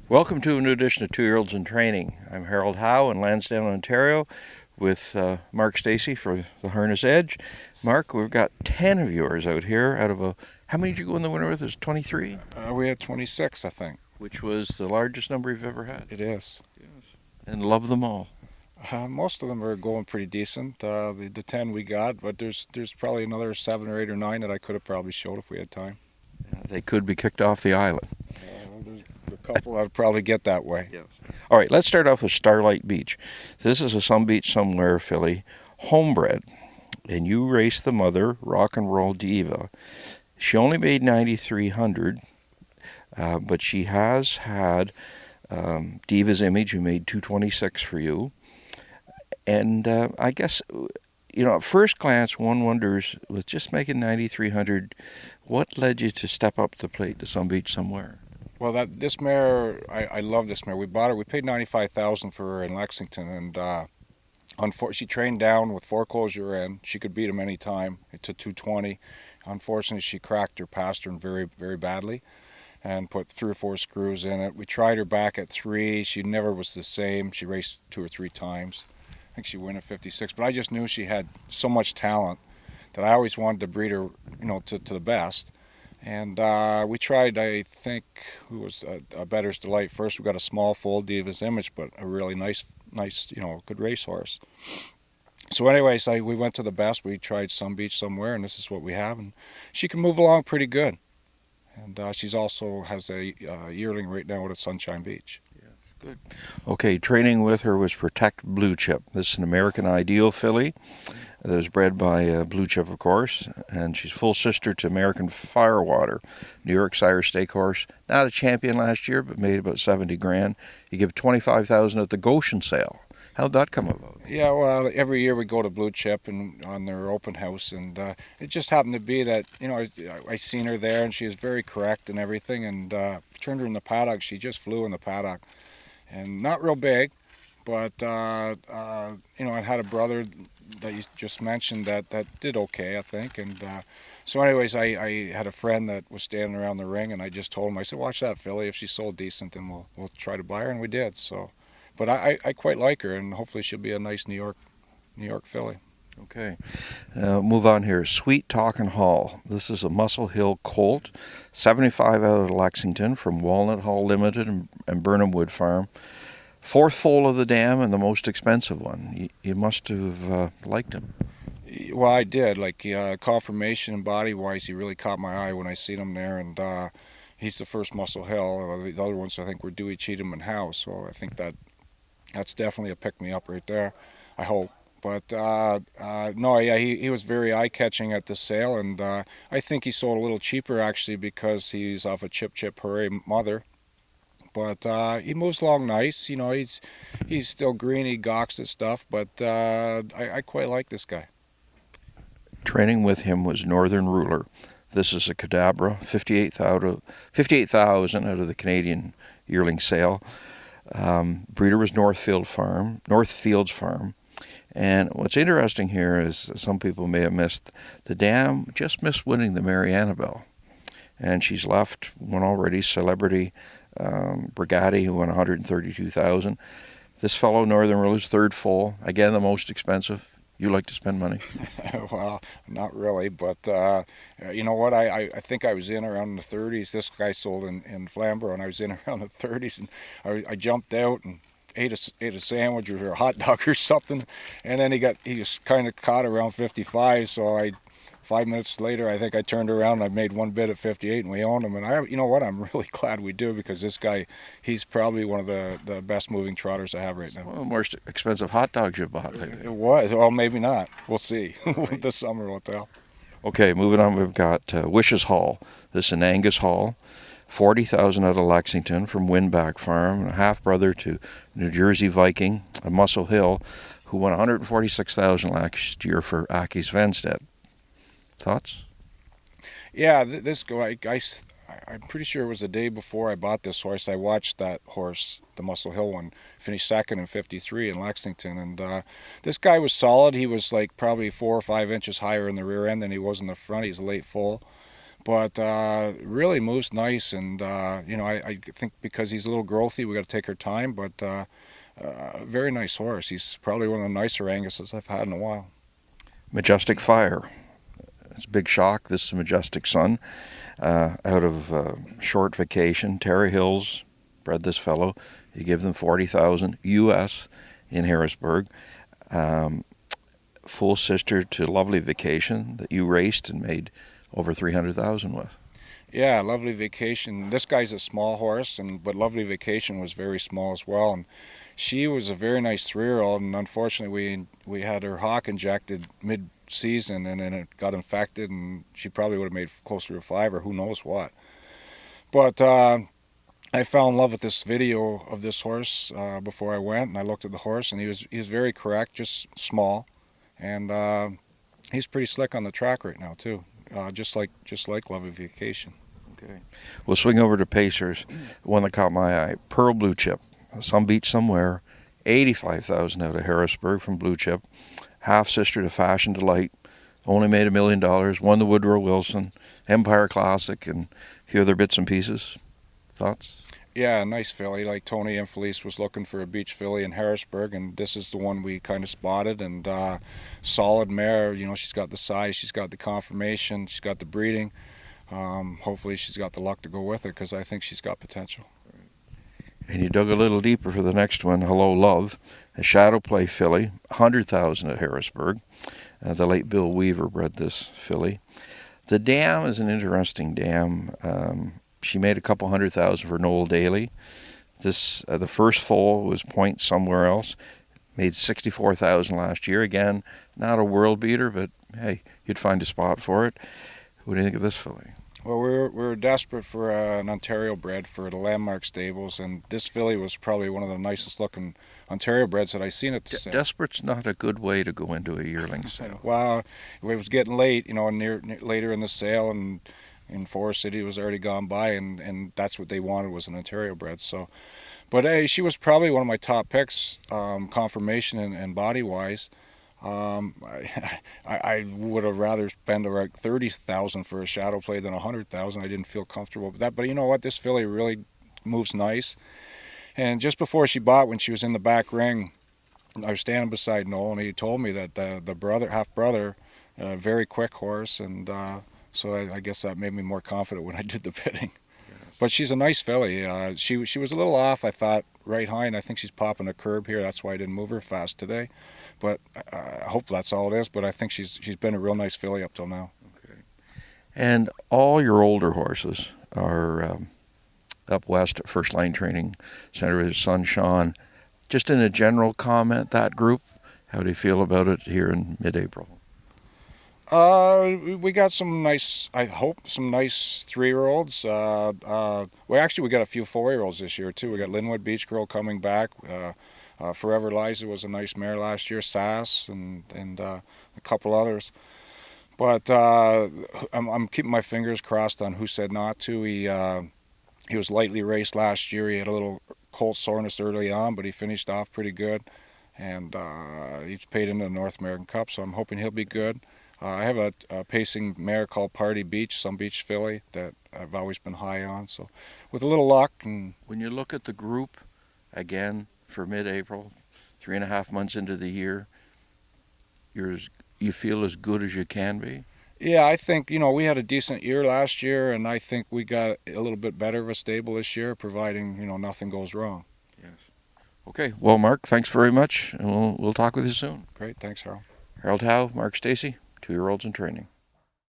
Welcome to a new edition of 2-Year-Olds in Training. I'm Harold Howe in Lansdowne, Ontario, with Mark Steacy for the Harness Edge. Mark, we've got 10 of yours out here out of a. How many did you go in the winter with? Is 23? We had 26, I think. Which was the largest number you've ever had. It is. Yes. And love them all. Most of them are going pretty decent. The 10 we got, but there's probably another 7 or 8 or 9 that I could have probably showed if we had time. They could be kicked off the island. There's a couple that would probably get that way. Yes. All right, let's start off with Starlight Beach. This is a Some Beach Somewhere filly, homebred, and you raced the mother, Rock and Roll Diva. She only made 9,300, but she has had Diva's Image, who made 226 for you. And I guess, at first glance, one wonders, with just making 9,300, what led you to step up the plate to Some Beach Somewhere? Well, this mare, I love this mare. We bought her. We paid $95,000 for her in Lexington, and she trained down with foreclosure, and she could beat him any time to 220. Unfortunately, she cracked her pastern very, very badly and put 3 or 4 screws in it. We tried her back at 3. She never was the same. She raced 2 or 3 times. I think she won at 56, but I just knew she had so much talent that I always wanted to breed her, to the best. And we tried, I think, who was a Better's Delight first. We got a small foal, Diva's Image, but a really nice, good racehorse. So anyways, we went to the best. We tried Some Beach Somewhere, and this is what we have. And she can move along pretty good. And she's also has a yearling right now at Sunshine Beach. Yeah, good. Okay, training with her was Protect Blue Chip. This is an American Ideal filly that was bred by Blue Chip, of course, and she's full sister to American Firewater, New York sire stake horse. Not a champion last year, but made about 70 grand. You give 25,000 at the Goshen sale. How'd that come about? Yeah, well, every year we go to Blue Chip and on their open house, and it just happened to be that I seen her there, and she was very correct and everything, and turned her in the paddock. She just flew in the paddock, and not real big, but I had a brother that you just mentioned that did okay, I think, and so anyways, I had a friend that was standing around the ring, and I just told him, I said, watch that filly. If she's sold decent, then we'll try to buy her, and we did. So. But I quite like her, and hopefully she'll be a nice New York filly. Okay. Move on here. Sweet Talkin' Hall. This is a Muscle Hill colt, 75 out of Lexington from Walnut Hall Limited and Burnham Wood Farm. 4th foal of the dam and the most expensive one. You must have liked him. Well, I did. Like conformation and body-wise, he really caught my eye when I seen him there, and he's the first Muscle Hill. The other ones, I think, were Dewey, Cheatham, and Howe, so I think that's definitely a pick-me-up right there, I hope. But no, yeah, he was very eye-catching at the sale, and I think he sold a little cheaper, actually, because he's off a Chip Chip Hooray mother. But he moves along nice. He's still green, he gawks at stuff, but I quite like this guy. Training with him was Northern Ruler. This is a Cadabra, 58,000 out of the Canadian yearling sale. Breeder was Northfields Farm. And what's interesting here is some people may have missed, the dam just missed winning the Mary Annabelle. And she's left one already, Celebrity Brigatti, who won 132,000. This fellow, Northern Ruler's 3rd foal, again the most expensive. You like to spend money? Well, not really, but you know what? I think I was in around the 30s. This guy sold in Flamborough, and I was in around the 30s, and I jumped out and ate a sandwich or a hot dog or something, and then he was kind of caught around 55. So 5 minutes later, I think I turned around and I made one bid at 58, and we owned him. And you know what? I'm really glad we do, because this guy, he's probably one of the best moving trotters I have right now. One of the most expensive hot dogs you've bought lately. It was. Well, maybe not. We'll see. This summer will tell. Okay, moving on, we've got Wishes Hall. This is an Angus Hall, 40,000 out of Lexington from Winback Farm, a half-brother to New Jersey Viking, a Muscle Hill, who won 146,000 last year for Aki's Vanstead. Thoughts? Yeah, this guy, I'm pretty sure it was the day before I bought this horse. I watched that horse, the Muscle Hill one, finish 2nd in 53 in Lexington, and this guy was solid. He was like probably 4 or 5 inches higher in the rear end than he was in the front. He's a late foal. But really moves nice, and I think because he's a little growthy, we got to take our time. But very nice horse. He's probably one of the nicer Anguses I've had in a while. Majestic Fire. It's a big shock. This is Majestic Sun out of Short Vacation. Terry Hills bred this fellow. You give them $40,000 US in Harrisburg. Full sister to Lovely Vacation that you raced and made over $300,000 with. Yeah, Lovely Vacation. This guy's a small horse, but Lovely Vacation was very small as well. And she was a very nice 3-year-old, and unfortunately we had her hock injected mid-season, and then it got infected, and she probably would have made closer to 5 or who knows what. But I fell in love with this video of this horse before I went, and I looked at the horse, and he was very correct, just small, and he's pretty slick on the track right now too. Just like Lovely Vacation. Okay, we'll swing over to Pacers. One that caught my eye: Pearl Blue Chip, some beach somewhere, $85,000 out of Harrisburg from Blue Chip. Half sister to Fashion Delight, only made $1 million. Won the Woodrow Wilson, Empire Classic, and a few other bits and pieces. Thoughts? Yeah, nice filly. Like Tony Infelice was looking for a beach filly in Harrisburg, and this is the one we kind of spotted. And solid mare. She's got the size, she's got the conformation, she's got the breeding. Hopefully, she's got the luck to go with it because I think she's got potential. And you dug a little deeper for the next one. Hello Love, a shadow play filly, $100,000 at Harrisburg. The late Bill Weaver bred this filly. The dam is an interesting dam. She made a couple $100,000 for Noel Daly. This the first foal was Point Somewhere Else. Made $64,000 last year. Again, not a world beater, but hey, you'd find a spot for it. What do you think of this filly? Well, we were desperate for an Ontario bred for the Landmark Stables, and this filly was probably one of the nicest looking Ontario breds that I seen at the sale. Desperate's not a good way to go into a yearling sale. Well, it was getting late, later in the sale, and in Forest City was already gone by, and that's what they wanted was an Ontario bred. So, but hey, she was probably one of my top picks, conformation and body wise. I would have rather spend around $30,000 for a shadow play than $100,000. I didn't feel comfortable with that, but you know what? This filly really moves nice. And just before she bought, when she was in the back ring, I was standing beside Noel, and he told me that the brother, half brother, very quick horse, and so I guess that made me more confident when I did the bidding. Yes. But she's a nice filly. She was a little off, I thought, right hind. I think she's popping a curb here. That's why I didn't move her fast today. But I hope that's all it is. But I think she's been a real nice filly up till now. Okay. And all your older horses are up west at First Line Training Center with his son Sean. Just in a general comment, that group, how do you feel about it here in mid-April? We got some nice, I hope, some nice 3-year-olds. We got a few 4-year-olds this year too. We got Linwood Beach Girl coming back. Forever Liza was a nice mare last year. Sass and a couple others. But I'm keeping my fingers crossed on Who Said Not To. He was lightly raced last year. He had a little cold soreness early on, but he finished off pretty good. And he's paid into the North American Cup, so I'm hoping he'll be good. I have a pacing mare called Party Beach, some beach filly that I've always been high on. So with a little luck. And when you look at the group, again, for mid-April, 3.5 months into the year, you feel as good as you can be? Yeah, I think, we had a decent year last year, and I think we got a little bit better of a stable this year, providing, nothing goes wrong. Yes. Okay. Well, Mark, thanks very much, and we'll talk with you soon. Great. Thanks, Harold. Harold Howe, Mark Steacy, 2-year-olds in training.